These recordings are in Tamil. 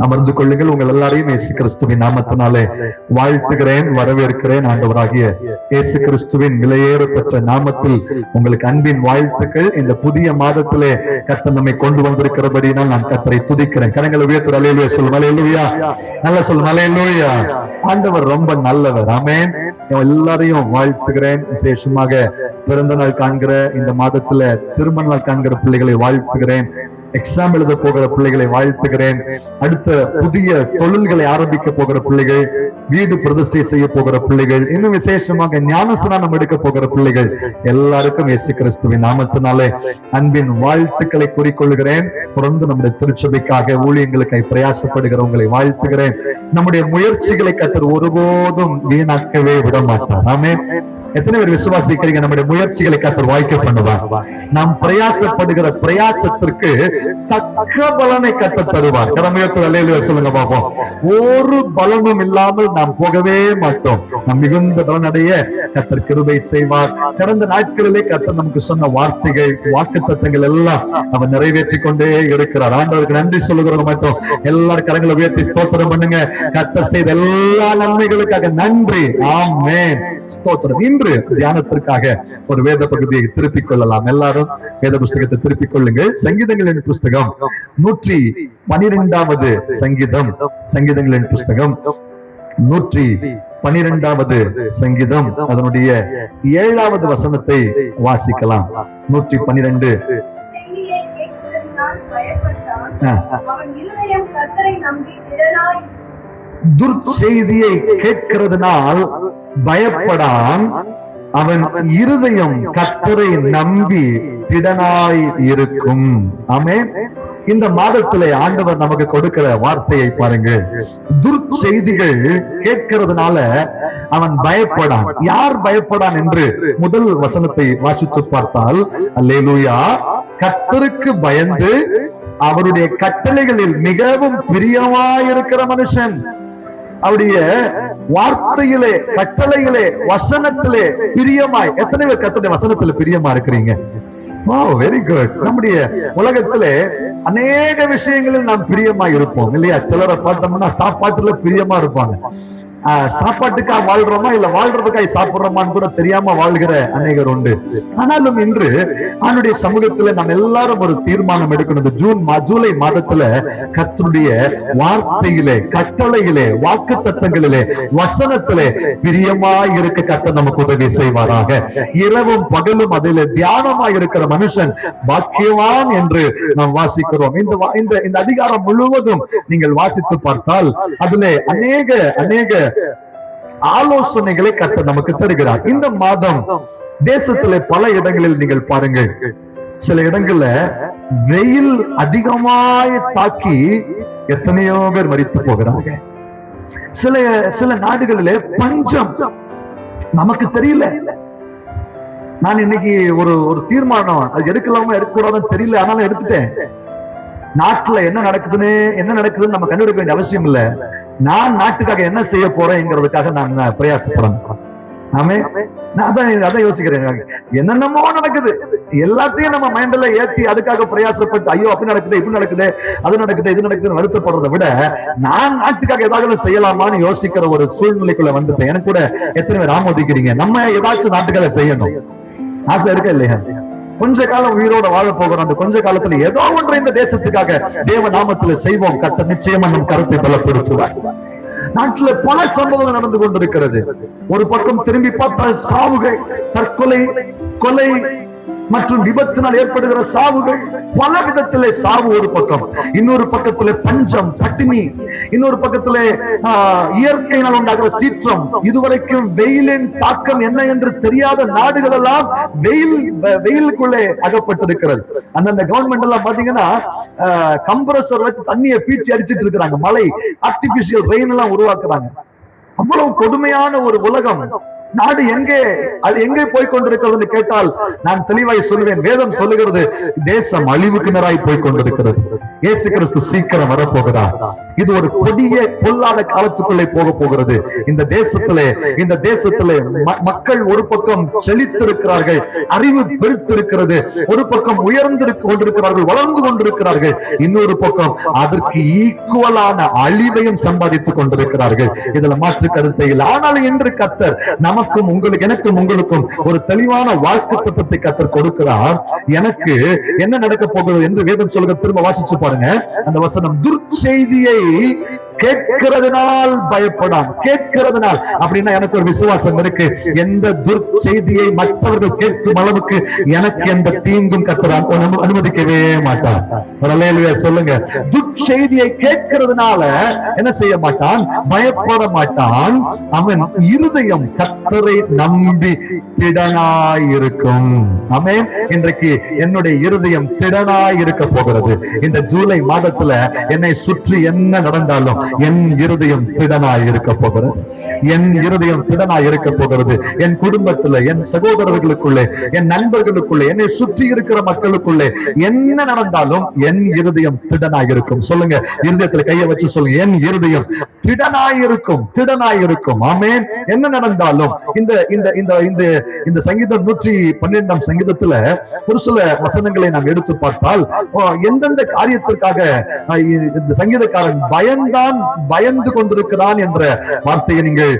அமர்ந்து கொள்ளுங்கள். உங்கள் எல்லாரையும் இயேசு கிறிஸ்துவின் நாமத்தினாலே வாழ்த்துகிறேன், வரவேற்கிறேன். ஆண்டவராகிய இயேசு கிறிஸ்துவின் விலையேற பெற்ற நாமத்தில் உங்களுக்கு அன்பின் வாழ்த்துக்கள். இந்த புதிய மாதத்திலே கர்த்தர் நம்மை கொண்டு வந்திருக்கிறபடினால் நான் கர்த்தரை துதிக்கிறேன். கரங்களை உயர்த்துற அல்லேலூயா சொல்லுங்க. அல்லேலூயா, நல்லா சொல்லுங்க. அல்லேலூயா. ஆண்டவர் ரொம்ப நல்லவர். ஆமென். எல்லாரையும் வாழ்த்துகிறேன். விசேஷமாக பிறந்த நாள் காண்கிற இந்த மாதத்துல திருமண நாள் காண்கிற பிள்ளைகளை வாழ்த்துகிறேன். எக்ஸாம் எழுத போகிற பிள்ளைகளை வாழ்த்துகிறேன். அடுத்த புதிய தொழில்களை ஆரம்பிக்க போகிற பிள்ளைகள், வீடு பிரதிஷ்டை செய்ய போகிற பிள்ளைகள், இன்னும் விசேஷமாக ஞானஸ்நானம் எடுக்க போகிற பிள்ளைகள் எல்லாருக்கும் இயேசு கிறிஸ்துவின் நாமத்தினாலே அன்பின் வாழ்த்துக்களை கூறிக்கொள்கிறேன். தொடர்ந்து நம்முடைய திருச்சபைக்காக ஊழியங்களுக்காக பிரயாசப்படுகிறவங்களை வாழ்த்துகிறேன். நம்முடைய முயற்சிகளை கர்த்தர் ஒருபோதும் வீணாக்கவே விட மாட்டார். ஆமென். எத்தனை பேர் விசுவாசிக்கிறீங்க? நம்முடைய முயற்சிகளை கர்த்தர் வாய்க்க பண்ணுவார். நாம் பிரயாசப்படுகிற பிரயாசத்திற்கு தக்க பலனை கர்த்தர் தருவார். கடமையத்தில் அல்லேலூயா சொல்லுங்க பாப்போம். ஒரு பலனும் இல்லாமல் நாம் போகவே மாட்டோம். நாம் மிகுந்த பலனடைய கர்த்தர் கிருபை செய்வார். கடந்த நாட்களிலே கர்த்தர் நமக்கு சொன்ன வார்த்தைகள், வாக்குத்தத்தங்கள் எல்லாம் அவர் நிறைவேற்றி கொண்டே இருக்கிறார். ஆண்டவருக்கு நன்றி சொல்லுகிறவங்க மட்டும் எல்லாரும் கரங்களை உயர்த்தி ஸ்தோத்திரம் பண்ணுங்க. கர்த்தர் செய்த எல்லா நன்மைகளுக்காக நன்றி. ஆமென். ஸ்தோத்திரம். இன்று தியானத்திற்காக ஒரு வேத பகுதியை திருப்பிக் கொள்ளலாம். எல்லாரும் வேத புஸ்தகத்தை திருப்பிக் கொள்ளுங்கள். சங்கீதங்களின் புஸ்தகம் 112வது சங்கீதம். சங்கீதங்களின் புஸ்தகம் 112வது சங்கீதம், அதனுடைய 7வது வசனத்தை வாசிக்கலாம். 112. துர்ச்செய்தியை கேட்கிறதுனால் பயப்படான், அவன் இருதயம் கர்த்தரை நம்பி திடனாய் இருக்கும். ஆமென். இந்த மாதத்திலே ஆண்டவர் நமக்கு கொடுக்கிற வார்த்தையை பாருங்கள். துர்ச்செய்திகள் கேட்கிறதுனால அவன் பயப்படான். யார் பயப்படான் என்று முதல் வசனத்தை வாசித்து பார்த்தால், அல்லேலூயா, கர்த்தருக்கு பயந்து அவருடைய கட்டளைகளில் மிகவும் பிரியமாயிருக்கிற மனுஷன். அவருடைய வார்த்தையிலே, கட்டளையிலே, வசனத்திலே பிரியமாய். எத்தனை பேர் கர்த்தருடைய வசனத்துல பிரியமா இருக்கிறீங்க? Very good. நம்முடைய உலகத்திலே அநேக விஷயங்களில் நாம் பிரியமா இருப்போம் இல்லையா? சிலரை பார்த்தோம்னா சாப்பாட்டுல பிரியமா இருப்பாங்க. சாப்பாட்டுக்காக வாழ்றோமா இல்ல வாழ்றதுக்காக சாப்பிடுறோமான்னு கூட தெரியாம வாழ்கிற அநேகர் உண்டு. ஆனாலும் இன்று அவனுடைய சமூகத்துல நம்ம எல்லாரும் ஒரு தீர்மானம் எடுக்கணும். ஜூலை மாதத்துல கர்த்தருடைய வார்த்தையிலே, கட்டளையிலே, வாக்கு தத்தங்களிலே, வசனத்திலே பிரியமாய் இருக்க கர்த்தர் நமக்கு உதவி செய்வாராக. இரவும் பகலும் அதிலே தியானமாய் இருக்கிற மனுஷன் பாக்கியவான் என்று நாம் வாசிக்கிறோம். இந்த அதிகாரம் முழுவதும் நீங்கள் வாசித்து பார்த்தால் அதிலே அநேக ஆலோசனைகளை கர்த்தர் நமக்கு தருகிறார். இந்த மாதம் தேசத்திலே பல இடங்களில் நீங்கள் பாருங்கள், சில இடங்கள்ல வெயில் அதிகமாய் தாக்கி எத்தனையோ பேர் மரித்து போகிறார்கள். சில நாடுகளிலே பஞ்சம் நமக்கு தெரியல. நான் இன்னைக்கு ஒரு தீர்மானம், அது எடுக்கலாமா எடுக்கக்கூடாதுன்னு தெரியல, ஆனாலும் எடுத்துட்டேன். நாட்டுல என்ன நடக்குதுன்னு நம்ம கண்டுபிடிக்க வேண்டிய அவசியம் இல்ல. நான் நாட்டுக்காக என்ன செய்ய போறேங்கிறதுக்காக நான் பிரயாசப்படணும். ஆமே. நான் அதான் யோசிக்கிறேன். என்னென்னமோ நடக்குது, எல்லாத்தையும் நம்ம மைண்ட்ல ஏத்தி அதுக்காக பிரயாசப்பட்டு ஐயோ அப்படி நடக்குது, இப்படி நடக்குது, அது நடக்குது, இது நடக்குதுன்னு வருத்தப்படுறதை விட நான் நாட்டுக்காக ஏதாவது செய்யலாமான்னு யோசிக்கிற ஒரு சூழ்நிலைக்குள்ள வந்துட்டேன். எனக்கு கூட எத்தனை பேர் ஆமோதிக்கிறீங்க? நம்ம ஏதாச்சும் நாட்டுக்காக செய்யணும் ஆசை இருக்கா இல்லையா? கொஞ்ச காலம் உயிரோட வாழ போகிறோம். அந்த கொஞ்ச காலத்துல ஏதோ ஒன்று இந்த தேசத்துக்காக தேவ நாமத்துல செய்வோம். கர்த்தர் நிச்சயமா நம் கருத்தை பலப்படுத்துவார். நாட்டுல பல சம்பவங்கள் நடந்து கொண்டிருக்கிறது. ஒரு பக்கம் திரும்பி பார்த்தால் சாவுகள், தற்கொலை, கொலை மற்றும் விபத்தினால் ஏற்படுகிற சாவுகள், பல விதத்திலே சாவு ஒரு பக்கம். இன்னொரு பக்கத்திலே பஞ்சம், பட்டினி, இன்னொரு பக்கத்திலே இயற்கையினால் உண்டாகிற சீற்றம். இதுவரைக்கும் வெயிலின் தாக்கம் என்ன என்று தெரியாத நாடுகள் எல்லாம் வெயிலுக்குள்ளே அகப்பட்டிருக்கிறது. அந்தந்த கவர்மெண்ட் எல்லாம் பாத்தீங்கன்னா கம்ப்ரஸர் வச்சு தண்ணியை பீச்சி அடிச்சிட்டு இருக்கிறாங்க. மழை, ஆர்டிபிஷியல் ரெயின் எல்லாம் உருவாக்குறாங்க. அவ்வளவு கொடுமையான ஒரு உலகம் நாடு எங்கே போய் கொண்டிருக்கிறது கேட்டால் நான் தெளிவாய் சொல்லுவேன். வேதம் சொல்லுகிறது தேசம் அழிவுக்கு நேராய் போய் கொண்டிருக்கிறது. இயேசு கிறிஸ்து சீக்கிரம் வரப்போகிறார். இது ஒரு கொடிய பொல்லாத காலத்துக்குள்ளே போக போகிறது. இந்த தேசத்திலே மக்கள் ஒரு பக்கம் செழித்திருக்கிறார்கள், அறிவு பெருத்திருக்கிறது, ஒரு பக்கம் உயர்ந்து கொண்டிருக்கிறார்கள், வளர்ந்து கொண்டிருக்கிறார்கள், இன்னொரு பக்கம் அதற்கு ஈக்குவலான அழிவையும் சம்பாதித்துக் கொண்டிருக்கிறார்கள். இதுல மாற்று கருத்தை இல்லை. ஆனால் இன்று கர்த்தர் நமக்கும் எனக்கும் உங்களுக்கும் ஒரு தெளிவான வாக்குத்தத்தத்தை கர்த்தர் கொடுக்கிறார். எனக்கு என்ன நடக்க போகிறது என்று வேதம் சொல்லுங்க. திரும்ப வாசிச்சு பாருங்க அந்த வசனம். துர்ச்செய்தியை கேட்கிறதுனால் பயப்படான். கேட்கிறதுனால் அப்படின்னா எனக்கு ஒரு விசுவாசம் இருக்கு. எந்த துர்ச்செய்தியை மற்றவர்கள் கேட்கும் அளவுக்கு எனக்கு எந்த தீங்கும் கர்த்தர் அனுமதிக்கவே மாட்டான். சொல்லுங்க. துர்ச்செய்தியை கேட்கிறதுனால என்ன செய்ய மாட்டான்? பயப்பட மாட்டான். அவன் இருதயம் கர்த்தரை நம்பி திடனாயிருக்கும். ஆமென். இன்றைக்கு என்னுடைய இருதயம் திடனாய் இருக்க போகிறது. இந்த ஜூலை மாதத்துல என்னை சுற்றி என்ன நடந்தாலும் என் இருதயம் திடனாய் இருக்க போகிறது. என் இருதயம் திடனாய் இருக்க போகிறது. என் குடும்பத்துல, என் சகோதரர்களுக்குள்ளே, என் நண்பர்களுக்குள்ளே, என்னை சுற்றி இருக்கிற மக்களுக்குள்ளே என்ன நடந்தாலும் என் இருதயம் திடனாய் இருக்கும். சொல்லுங்க. இருதயத்துல கையை வச்சு சொல்லுங்க. என் இருதயம் திடனாய் இருக்கும். திடனாய் இருக்கும். ஆமென். என்ன நடந்தாலும் இந்த சங்கீதம் 112 சங்கீதத்துல ஒரு சில வசனங்களை நாம் எடுத்து பார்த்தால் எந்தெந்த காரியத்திற்காக இந்த சங்கீதக்காரன் பயந்து கொண்டிருக்கிறான் என்ற வார்த்தையை நீங்கள்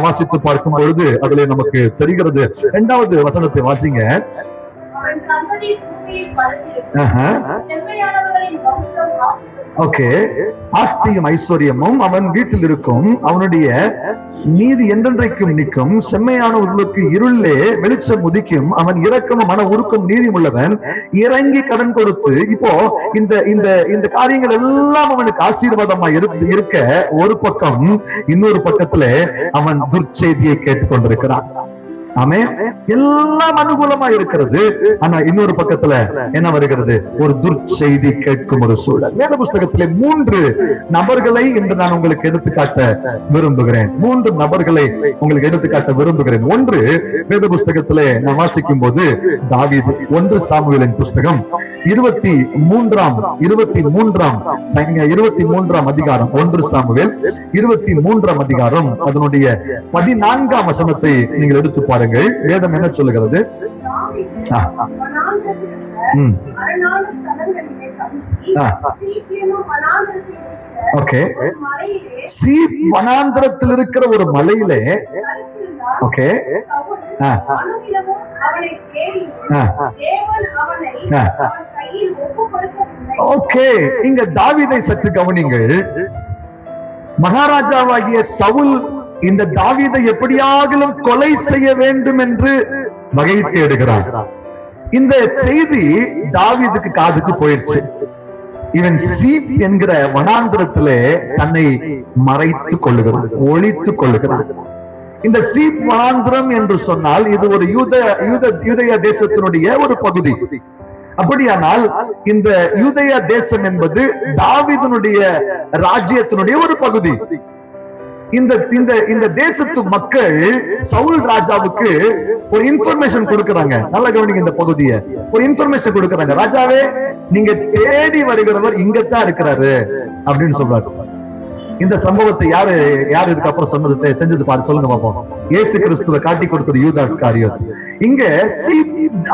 வாசித்து பார்க்கும் பொழுது அதிலே நமக்கு தெரிகிறது. 2வது வசனத்தை வாசிங்க. ஓகே. ஆஸ்தியும் ஐஸ்வர்யமும் அவன் வீட்டில் இருக்கும். அவனுடைய நீதி என்றென்றைக்கும் நிற்கும். செம்மையானவர்களுக்கு இருளே வெளிச்சம் உதிக்கும். அவன் இரக்கமும் மன உருக்கும் நீதி உள்ளவன். இறங்கி கடன் கொடுத்து. இப்போ இந்த காரியங்கள் எல்லாம் அவனுக்கு ஆசீர்வாதமா இருக்க ஒரு பக்கம், இன்னொரு பக்கத்துல அவன் துர்ச்செய்தியை கேட்டுக்கொண்டிருக்கிறான். ஆமென். எல்லாம் அனுகூலமா இருக்கிறது. ஆனா இன்னொரு பக்கத்துல என்ன வருகிறது? ஒரு துர்ச்செய்தி கேட்கும் ஒரு சூழல். வேத புஸ்தகத்திலே 3 நபர்களை இன்று நான் உங்களுக்கு எடுத்துக்காட்ட விரும்புகிறேன். 3 நபர்களை உங்களுக்கு எடுத்துக்காட்ட விரும்புகிறேன். ஒன்று, வேத புஸ்தகத்திலே நான் வாசிக்கும் போது தாவீது. 1 சாமுவேலின் புஸ்தகம் 23ஆம் அதிகாரம். 1 சாமுவேல் 23ஆம் அதிகாரம் அதனுடைய 14ஆம் வசனத்தை நீங்கள் எடுத்து பாருங்கள். வேதம் என்ன சொல்லுகிறது? ஓகே. சீப் வனாந்திரத்தில் இருக்கிற ஒரு மலையிலே, ஓகே, ஓகே, இங்க தாவீதை சற்று கவனிங்கள். மகாராஜாவாகிய சவுல் இந்த தாவீதை எப்படியாகிலும் கொலை செய்ய வேண்டும் என்று வகை தேடுகிறார். இந்த செய்தி தாவீதுக்கு காதுக்கு போயிடுச்சு. இவன் சீப் என்கிற வனாந்திரத்திலே தன்னை மறைத்துக் கொள்ளுகிறான், ஒளித்துக் கொள்ளுகிறான். இந்த சீப் வனாந்திரம் என்று சொன்னால் இது ஒரு யூதேய தேசத்தினுடைய ஒரு பகுதி. அப்படியானால் இந்த யூதேய தேசம் என்பது தாவீதுனுடைய ராஜ்யத்தினுடைய ஒரு பகுதி. இந்த தேசத்து மக்கள் சவுல் ராஜாவுக்கு ஒரு இன்ஃபர்மேஷன் கொடுக்கறாங்க. நல்ல கவனிங்க, இந்த பகுதியை ஒரு இன்ஃபர்மேஷன் கொடுக்கறாங்க. ராஜாவே, நீங்க தேடி வருகிறவர் இங்கத்தான் இருக்கிறாரு அப்படின்னு சொல்றாரு. இந்த சம்பவத்தை யாரு இதுக்கப்புறம் சொன்னது, செஞ்சது பாரு, சொல்லுங்க பாப்போம். இயேசு கிறிஸ்துவை காட்டி கொடுத்தது யூதாஸ் காரியோத். இங்க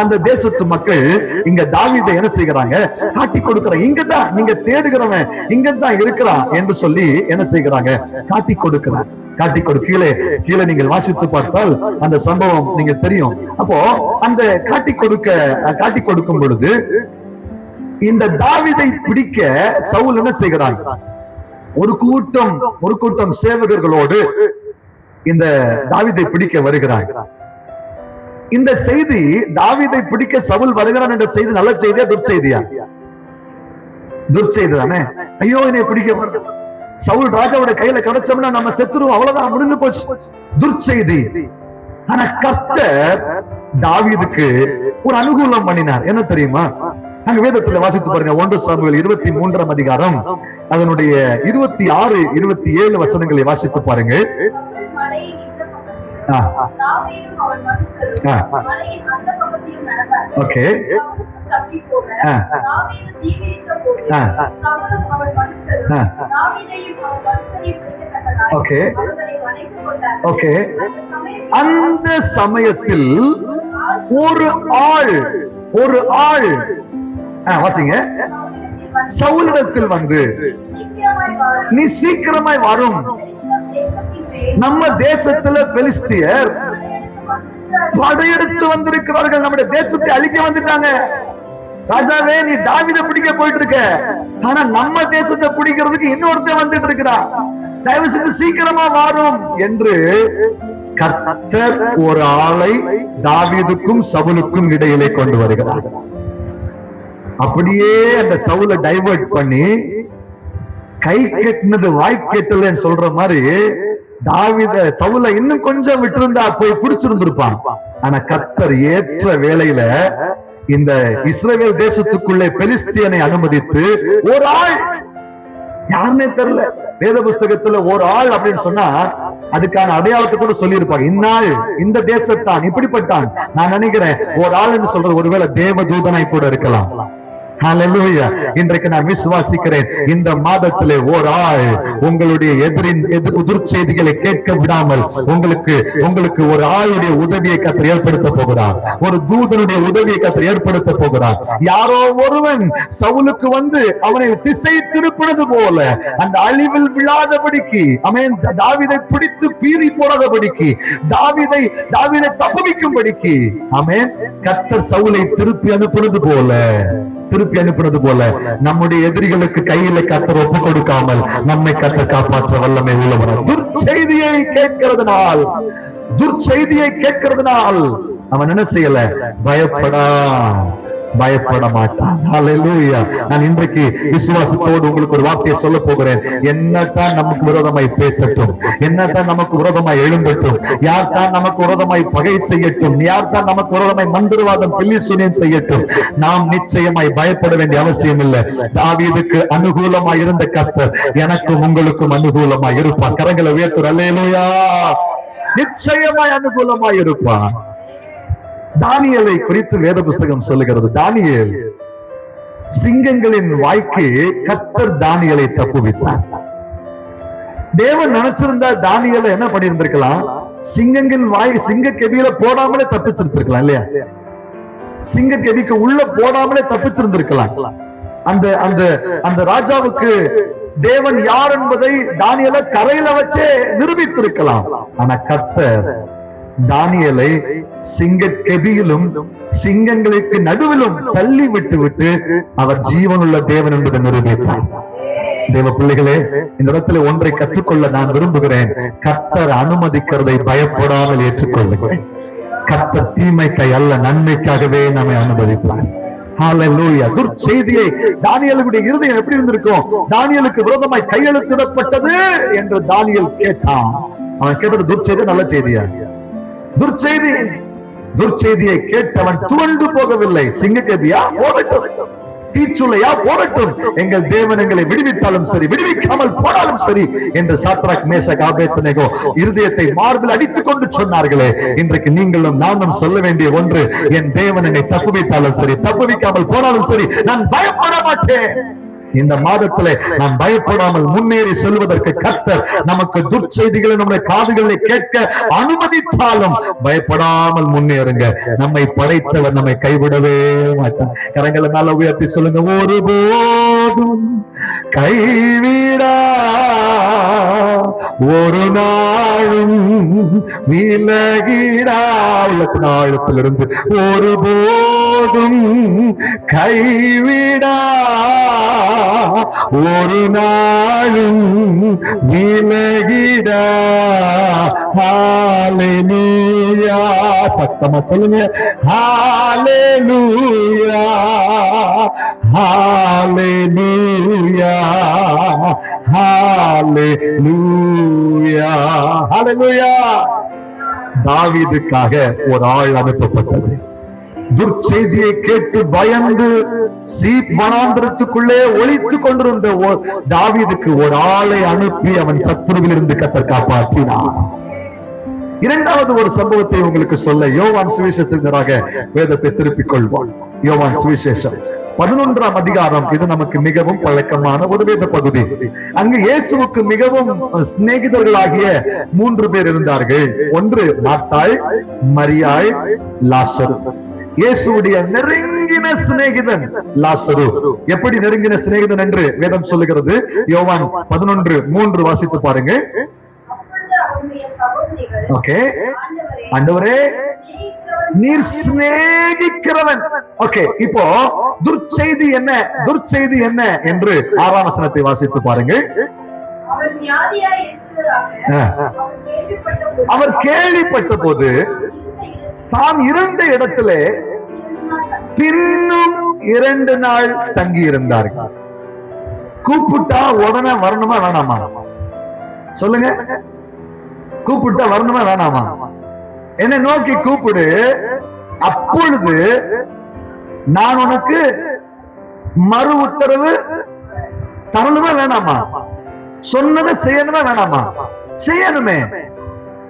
அந்த தேசத்து மக்கள் இங்க தாவீதை என்ன செய்கிறாங்க? காட்டி கொடுக்கிறாங்க. இங்கதான் நீங்க தேடுகிறவன் இங்கதான் இருக்கிறான் என்று சொல்லி என்ன செய்கிறாங்க? காட்டி கொடுக்கிறார். கீழே நீங்கள் வாசித்து பார்த்தால் அந்த சம்பவம் நீங்க தெரியும். அப்போ அந்த காட்டி கொடுக்கும் பொழுது இந்த தாவீதை பிடிக்க சவுல் என்ன செய்கிறாங்க? ஒரு கூட்டம் சேவகர்களோடு இந்த தாவீதை பிடிக்க வருகிறாங்க. இந்த செய்தி, தாவீதை பிடிக்க சவுல் வருகிறான் என்ற செய்தி நல்ல செய்தியா துர்ச்செய்தியா? துர்ச்செய்தி தானே. ஐயோ, என்னை பிடிக்க வருது, சவுல் ராஜாவோட கையில கிடைச்சோம்னா நம்ம செத்துருவோம், அவ்வளவுதான், முடிஞ்சு போச்சு. துர்ச்செய்தி. ஆனா கர்த்தர் தாவீதுக்கு ஒரு அனுகூலம் பண்ணினார். என்ன தெரியுமா? நாங்க வேதத்துல வாசித்து பாருங்க. 1 சாமுவேல் 23ஆம் அதிகாரம் அதனுடைய 26, 27 வசனங்களை வாசித்து பாருங்க. Okay, okay, okay. அந்த சமயத்தில் ஒரு ஆள் வாசிங்க, சவுலிடத்தில் வந்து, நீ சீக்கிரமாய் வரும், நம்ம தேசத்துல பெலிஸ்தியர் படையெடுத்து வந்திருக்கிறார்கள், நம்முடைய தேசத்தை அழிக்க வந்துட்டாங்க. ராஜாவே, நீ தாவீதை பிடிக்க போயிட்டு இருக்க, ஆனா நம்ம தேசத்தை பிடிக்கிறதுக்கு இன்னொருத்தன் வந்துட்டு இருக்கிறான், தயவு செஞ்சு சீக்கிரமா வரும் என்று கர்த்தர் ஒரு ஆளை தாவீதுக்கும் சவுலுக்கும் இடையிலே கொண்டு வருகிறார். அப்படியே அந்த சவுலை டைவர்ட் பண்ணி, கை கெட்டினது வாய் கெட்டலன்னு சொல்ற மாதிரி தாவீத சவுல இன்னும் கொஞ்சம் விட்டிருந்தா போய் பிடிச்சிருந்திருப்பான். ஆனா கர்த்தர் ஏற்ற வேளையில இந்த இஸ்ரவேல் தேசத்துக்குள்ளே பெலிஸ்தியனை அனுமதித்து, ஒரு ஆள், யாருன்னே தெரியல, வேத புஸ்தகத்துல ஒரு ஆள் அப்படின்னு சொன்னா அதுக்கான அடையாளத்தை கூட சொல்லி இருப்பாங்க. இந்நாள் இந்த தேசத்தான் இப்படிப்பட்டான். நான் நினைக்கிறேன் ஒரு ஆள்னு சொல்றது ஒருவேளை தேவதூதனாய் கூட இருக்கலாம். ஹல்லேலூயா. இன்றைக்கு நான் விசுவாசிக்கிறேன், இந்த மாதத்திலே ஒரு ஆள் உங்களுடைய எதிர் செய்திகளை கேட்க விடாமல் உங்களுக்கு ஒரு ஆளுடைய உதவியை கர்த்தர் ஏற்படுத்த போகிறார். ஒரு தூதனுடைய உதவியை கர்த்தர் ஏற்படுத்த போகிறார். யாரோ ஒருவன் சவுலுக்கு வந்து அவனை திசை திருப்பினது போல அந்த அழிவில் விழாதபடிக்கு, ஆமென், தாவீதை பிடித்து பீறி போடாதபடிக்கு, தாவீதை தப்புவிக்கும்படிக்கு, ஆமென், கர்த்தர் சவுலை திருப்பி அனுப்புனது போல நம்முடைய எதிரிகளுக்கு கையில கர்த்தர் ஒப்பு கொடுக்காமல் நம்மை கர்த்தர் காப்பாற்ற வல்லமை உள்ளவர். துர்ச்செய்தியை கேட்கிறதுனால் அவன் என்ன செய்யல? பயப்பட மாட்டான். ஹல்லேலூயா. நான் இன்றைக்கு விசுவாசத்தோடு உங்களுக்கு ஒரு வார்த்தையை சொல்ல போகிறேன். என்னதான் நமக்கு விரோதமாய் பேசட்டும், என்னதான் நமக்கு விரோதமாய் எழும்பட்டும், யார் தான் நமக்கு விரோதமாய் பகை செய்யட்டும், யார் தான் நமக்கு விரோதமாய் மந்திரவாதம் பில்லி சூனியம் செய்யட்டும், நாம் நிச்சயமாய் பயப்பட வேண்டிய அவசியம் இல்லை. தாவீதுக்கு அனுகூலமாய் இருந்த கர்த்தர் எனக்கும் உங்களுக்கும் அனுகூலமாய் இருப்பார். கரங்களை உயர்த்துற. அல்லேலூயா. நிச்சயமாய் அனுகூலமாய் இருப்பார். தானியேலை குறித்து வேத புஸ்தகம் சொல்லுகிறது. தானியேல் சிங்கங்களின் வாய்க்கு கர்த்தர் தானியேலை தப்புவித்தார். தேவன் நினைச்சிருந்தா தானியேலை என்ன பண்ணியிருந்திருக்கலாம்? சிங்க கெபியில போடாமலே தப்பிச்சிருந்திருக்கலாம் இல்லையா? சிங்க கெபிக்கு உள்ள போடாமலே தப்பிச்சிருந்திருக்கலாம். அந்த ராஜாவுக்கு தேவன் யார் என்பதை தானியேலை கரையில வச்சே நிரூபித்திருக்கலாம். ஆனா கர்த்தர் தானியேலை சிங்க கெபியிலும் சிங்கங்களுக்கு நடுவிலும் தள்ளி விட்டு அவர் ஜீவனுள்ள தேவன் என்பதை நிரூபித்தார். தேவ பிள்ளைகளே, இந்த இடத்துல ஒன்றை கற்றுக்கொள்ள நான் விரும்புகிறேன். கர்த்தர் அனுமதிக்கிறதை பயப்படாமல் ஏற்றுக்கொள்ளுகிறேன். கர்த்தர் தீமைக்காய் அல்ல, நன்மைக்காகவே நம்மை அனுமதிப்பார். ஹல்லேலூயா. துர்ச்செய்தியை தானியேலுடைய இருதயம் எப்படி இருந்திருக்கும்? தானியேலுக்கு விரோதமாய் கையெழுத்திடப்பட்டது என்று தானியேல் கேட்டான். அவன் கேட்டது துர்ச்செய்தி, நல்ல செய்தியா? துர்ச்செய்தியை கேட்டவன் துவண்டு போகவில்லை. சிங்கக்கேபியா போடட்டும், தீச்சுளையா போடட்டும், எங்கள் தேவன் எங்களை விடுவித்தாலும் சரி, விடுவிக்காமல் போனாலும் சரி என்று சாத்ராக், மேஷாக், ஆபேத்நேகோ இருதயத்தை மார்பில் அடித்துக் கொண்டு சொன்னார்களே, இன்றைக்கு நீங்களும் நானும் சொல்ல வேண்டிய ஒன்று, என் தேவன் என்னை தப்புவித்தாலும் சரி, தப்புவிக்காமல் போனாலும் சரி, நான் பயப்பட மாட்டேன். இந்த மாதத்திலே நாம் பயப்படாமல் முன்னேறி செல்வதற்கு கர்த்தர் நமக்கு துர்ச்செய்திகளை நம்முடைய காதுகளை கேட்க அனுமதித்தாலும் பயப்படாமல் முன்னேறுங்க. நம்மை படைத்தவர் நம்மை கைவிடவே மாட்டார். கரங்களை மேல உயர்த்தி சொல்லுங்க, ஒருபோதும் கைவிடா, ஒரு நாளும் விலகிடா. உள்ளத்தின் ஆழத்திலிருந்து ஒருபோதும் கைவிடா, ஒரு நாளும் விலகிடா. ஹல்லேலூயா. சத்தமா சொல்லுங்க, ஹல்லேலூயா, ஹல்லேலூயா, ஹல்லேலூயா, ஹல்லேலூயா. தாவீதுக்காக ஒரு ஆள் அனுப்பப்பட்டது. துர்ச்செய்தியை கேட்டு பயந்து சீப் வனாந்திரத்துக்குள்ளே ஒளித்துக் கொண்டிருந்த தாவீதுக்கு ஒரு ஆளை அனுப்பி அவன் சத்துருவில் இருந்து கர்த்தர் காப்பாற்றினார். இரண்டாவது ஒரு சம்பவத்தை உங்களுக்கு சொல்ல யோவான் சுவிசேஷத்தினராக வேதத்தை திருப்பிக் கொள்வோம். யோவான் சுவிசேஷம் 11ஆம் அதிகாரம். இது நமக்கு மிகவும் பழக்கமான ஒரு வேத பகுதி. அங்கு இயேசுவுக்கு மிகவும் சிநேகிதர்களாகிய 3 பேர் இருந்தார்கள். ஒன்று மார்த்தாள், மரியாள், லாசரு. இயேசுடைய நெருங்கின சிநேகிதன் லாசரு. எப்படி நெருங்கின சிநேகிதன் என்று வேதம் சொல்லுகிறது. யோவான் 11:3 வாசித்து பாருங்க. ஓகே, ஆண்டவரே நீர் சிநேகிக்கிறவன். ஓகே, இப்போ துர்ச்செய்தி என்ன, துர்ச்செய்தி என்ன என்று 6ஆம் வசனத்தை வாசித்து பாருங்க. அவர் கேள்விப்பட்ட போது தாம் இருந்த இடத்திலே பின்னும் 2 நாள் தங்கி இருந்தார்கள். கூப்பிட்டா உடனே வரணுமா வேணாமா? சொல்லுங்க, கூப்பிட்டா வரணுமா வேணாமா? என்னை நோக்கி கூப்பிடு, அப்பொழுது நான் உனக்கு மறு உத்தரவு தரணுமா வேணாமா? சொன்னதை செய்யணுமா வேணாமா? செய்யணுமே.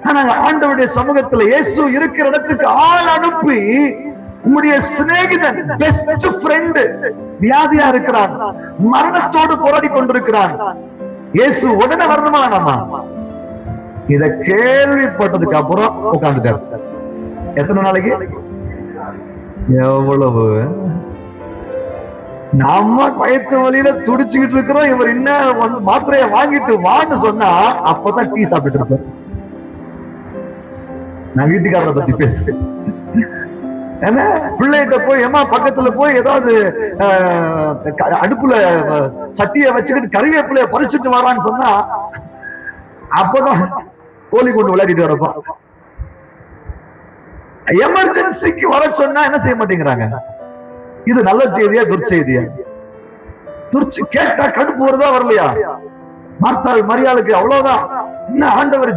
நாங்க ஆண்டவருடைய சமூகத்துல இயேசு இருக்கிற இடத்துக்கு ஆள் அனுப்பி, உம்முடைய சிநேகிதன், பெஸ்ட் ஃப்ரெண்ட் வியாதியா இருக்கிறான், மரணத்தோடு போராடி கொண்டிருக்கிறான், இயேசு உடனே வரணுமா வேணாமா? இத கேள்விப்பட்டதுக்கு அப்புறம் உட்கார்ந்துட்டார். எத்தனை நாளைக்கு? எவ்வளவு நம்ம பயத்து வழியில துடிச்சுக்கிட்டு இருக்கிறோம். இவர் இன்னும் வந்து மாத்திரைய வாங்கிட்டு வான்னு சொன்னா அப்பதான் டீ சாப்பிட்டு இருப்பார். நான் வீட்டுக்காரரை பத்தி பேசுறேன். ஏன்னா பிள்ளைகிட்ட போய் ஏமா பக்கத்துல போய் ஏதாவது அடுப்புல சட்டிய வச்சுக்கிட்டு கறிவேப்பிலைய பறிச்சுட்டு வரான்னு சொன்னா அப்பதான் கோழி கொண்டு விளையாடிட்டு வரப்பா. எமர்ஜென்சிக்கு வர சொன்னா என்ன செய்ய மாட்டேங்கிறாங்க. இது நல்ல செய்தியா துர்ச்செய்தியா? கேட்டா கடுப்பு வருதா வரலையா? மார்த்தாள் மரியாளுக்கு அவ்வளவுதான். என்ன ஆண்டவர்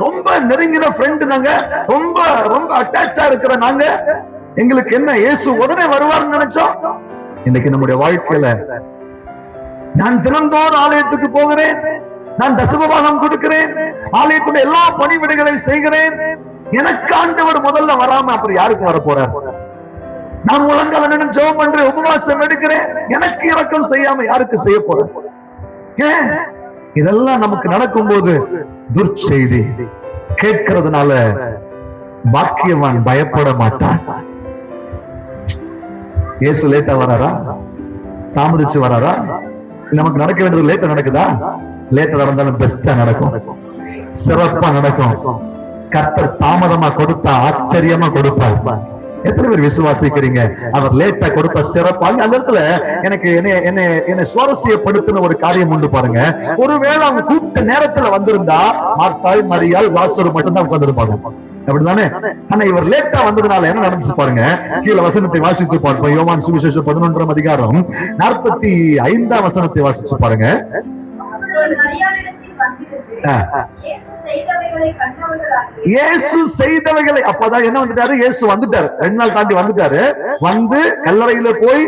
ரொம்ப நெருங்கின ஃப்ரெண்ட், நாங்க ரொம்ப ரொம்ப அட்டாச்சா இருக்கிற நாங்க, எங்களுக்கு என்ன இயேசு உடனே வருவார்னு நினைச்சோம். இன்னைக்கு நம்முடைய வாழ்க்கையில நான் தினந்தோறும் ஆலயத்துக்கு போகிறேன், நான் தசமபாகம் கொடுக்கிறேன், ஆலயத்துடைய எல்லா பணிவிடைகளையும் செய்கிறேன், எனக்கு ஆண்டவர் முதல்ல வராம அப்புறம் யாருக்கு வர போறார்? நான் முழங்கால நின்று ஜெபம் பண்றேன், உபவாசம் எடுக்கிறேன், எனக்கு இரக்கம் செய்யாம யாருக்கு செய்ய போற? ஏன் இதெல்லாம் நமக்கு நடக்கும் போது துர்ச்செய்தி கேட்கிறதுனால பாக்கியவான் பயப்பட மாட்டான். இயேசு லேட்டா வராரா? தாமதிச்சு வராரா? நமக்கு நடக்க வேண்டியது லேட்டா நடக்குதா? லேட்டா நடந்தாலும் பெஸ்டா நடக்கும், சிறப்பா நடக்கும். கர்த்தர் தாமதமா கொடுத்தா ஆச்சரியமா கொடுப்பார். எத்தனை பேர் விசுவாசிக்கிறீங்க? அவர் லேட்டா கொடுத்த சிறப்பா? அந்த இடத்துல எனக்கு என்னை சுவாரஸ்யப்படுத்தின ஒரு காரியம் உண்டு பாருங்க. ஒருவேளை அவங்க கூப்பிட்ட நேரத்துல வந்திருந்தா மார்த்தாள் மரியாள் லாசரு மட்டும்தான் உட்கார்ந்திருப்பாங்க, அப்படிதானே? ஆனா இவர் லேட்டா வந்ததுனால என்ன நடந்துச்சு பாருங்க. கீழே வசனத்தை வாசித்து பார்ப்போம். யோவான் சுவிசேஷம் 11ஆம் அதிகாரம் 45ஆம் வசனத்தை வாசிச்சு பாருங்க. இயேசு செய்தவைகளை, அப்பதான் என்ன வந்துட்டாரு? இயேசு வந்துட்டாரு, 2 நாள் தாண்டி வந்துட்டாரு. வந்து கல்லறையில போய்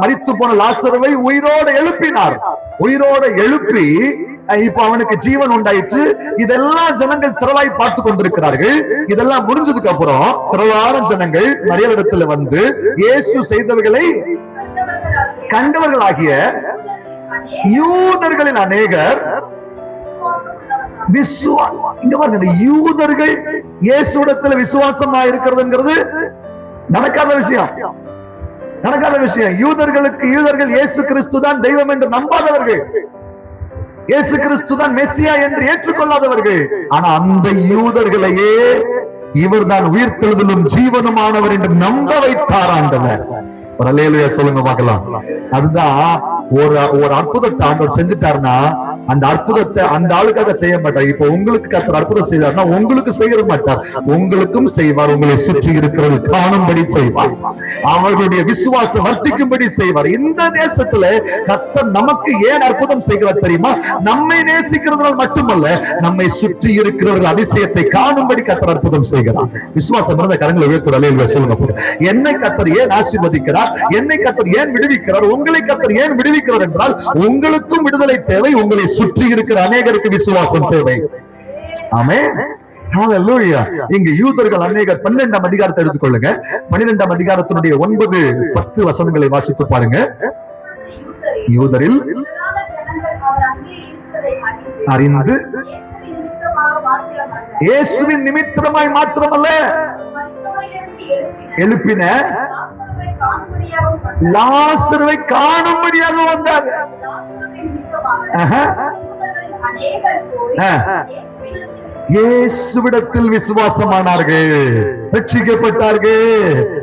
மரித்து போன லாசருவை உயிரோட எழுப்பினார். உயிரோட எழுப்பி இப்ப அவனுக்கு ஜீவன் உண்டாயிற்று. இதெல்லாம் ஜனங்கள் திரளாய் பார்த்து கொண்டிருக்கிறார்கள். இதெல்லாம் முடிஞ்சதுக்கு அப்புறம் திரளான ஜனங்கள் மரியாளிடத்துல வந்து இயேசு செய்தவைகளை கண்டவர்களாகிய யூதர்களின் அநேகர் இங்க பாருங்க, இந்த யூதர்கள் இயேசுவிடத்துல விசுவாசமா இருக்கிறதுங்கிறது நடக்காத விஷயம், நடக்காத விஷயம். யூதர்கள் இயேசு கிறிஸ்து தான் தெய்வம் என்று நம்பாதவர்கள், இயேசு கிறிஸ்து தான் மெசியா என்று ஏற்றுக்கொள்ளாதவர்கள். ஆனா அந்த யூதர்களையே இவர் தான் உயிர்த்தெழுதலும் ஜீவனுமானவர் என்று நம்ப வைத்தார் ஆண்டவர். ஒரு அல்லேலூயா சொல்லுங்க பார்க்கலாம். அதுதான் ஒரு அற்புதத்தை ஆண்டவர் செஞ்சுட்டாருன்னா அந்த அற்புதத்தை அந்த ஆளுக்காக செய்ய மாட்டார். இப்ப உங்களுக்கு கர்த்தர் அற்புதம் செய்தார்னா உங்களுக்கு செய்ய மாட்டார், உங்களுக்கும் செய்வார். உங்களை சுற்றி இருக்கிறது காணும்படி செய்வார், அவர்களுடைய விசுவாசம் வர்த்திக்கும்படி செய்வார். இந்த தேசத்துல கர்த்தர் நமக்கு ஏன் அற்புதம் செய்கிறார் தெரியுமா? நம்மை நேசிக்கிறதுனால் மட்டுமல்ல, நம்மை சுற்றி இருக்கிறவர்கள் அதிசயத்தை காணும்படி கர்த்தர் அற்புதம் செய்கிறார். விசுவாசம் இருந்த கரங்களை உயர்த்துற அல்லேலூயா சொல்லுங்க. என்னை கர்த்தர் ஏன் ஆசீர்வதிக்கிறார்? என்னை கர்த்தர் ஏன் விடுவிக்கிறார்? உங்களை கர்த்தர் ஏன் விடுவிக்கிறார் என்றால் உங்களுக்கும் விடுதலை தேவை, உங்களை சுற்றி இருக்கிற அநேகருக்கு விசுவாசம் தேவை. ஆமென். ஹalleluya. இங்க யூதர்கள் அநேகர் 12ஆம் அதிகாரத்தை எடுத்துக்கொள்ளுங்க. 12ஆம் அதிகாரத்தினுடைய 9, 10 வசனங்களை வாசித்து பாருங்க. யூதரில் அறிந்து இயேசுவின் நிமித்தமாய் மாத்திரமல்ல எழுப்பின லாசருவை காணும்படியாக வந்தார். இயேசுவிடத்தில் விசுவாசமானார்கள், ரட்சிக்கப்பட்டார்கள்.